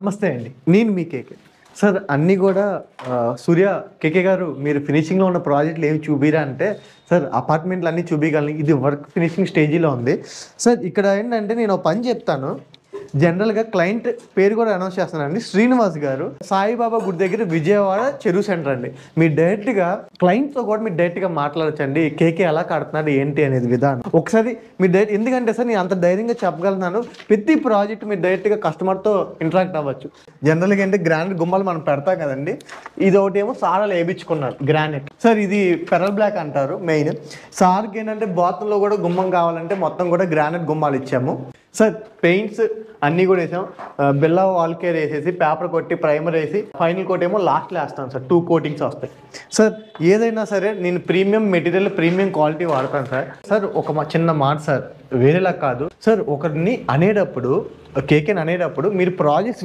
నమస్తే అండి. నేను మీ కేకే. సార్ అన్నీ గూడా సూర్య కేకే గారు మీరు ఫినిషింగ్‌లో ఉన్న ప్రాజెక్ట్‌లు ఏమి చూపియరా అంటే, సార్ అపార్ట్‌మెంట్‌లు అన్నీ చూపియగలను. ఇది వర్క్ ఫినిషింగ్ స్టేజ్‌లో ఉంది. సార్ ఇక్కడ ఏంటంటే నేను ఒక పని చెప్తాను. జనరల్‌గా క్లయింట్ పేరు కూడా అనౌన్స్ చేస్తున్నానండి. శ్రీనివాస్ గారు సాయిబాబా గుడి దగ్గర విజయవాడ చెరువు సెంటర్ అండి. మీరు డైరెక్ట్‌గా క్లయింట్‌తో కూడా మీరు డైరెక్ట్‌గా మాట్లాడొచ్చండి. కేకే ఎలా కడుతున్నాడు ఏంటి అనేది విధానం. ఒకసారి మీరు ఎందుకంటే సార్ నేను అంత ధైర్యంగా చెప్పగలుగుతున్నాను. ప్రతి ప్రాజెక్ట్ మీరు డైరెక్ట్‌గా కస్టమర్‌తో ఇంటరాక్ట్ అవ్వచ్చు. జనరల్‌గా అంటే గ్రానైట్ గుమ్మాలు మనం పెడతాం కదండి. ఇది ఒకటేమో సారాలు వేయించుకున్నారు గ్రానైట్. సార్ ఇది పెరల్ బ్లాక్ అంటారు మెయిన్. సార్కి ఏంటంటే బాత్రూంలో కూడా గుమ్మం కావాలంటే మొత్తం కూడా గ్రానైట్ గుమ్మాలు ఇచ్చాము. సార్ పెయింట్స్ అన్నీ కూడా వేసాం. బిల్లా వాల్ కేర్ వేసేసి పేపర్ కొట్టి ప్రైమర్ వేసి ఫైనల్ కోట్ ఏమో లాస్ట్లో వేస్తాను సార్. 2 కోటింగ్స్ వస్తాయి. సార్ ఏదైనా సరే నేను ప్రీమియం మెటీరియల్ ప్రీమియం క్వాలిటీ వాడతాను సార్. సార్ ఒక చిన్న మాట సార్, వేరేలా కాదు సార్. ఒకరిని అనేటప్పుడు కేకేని అనేటప్పుడు మీరు ప్రాజెక్ట్స్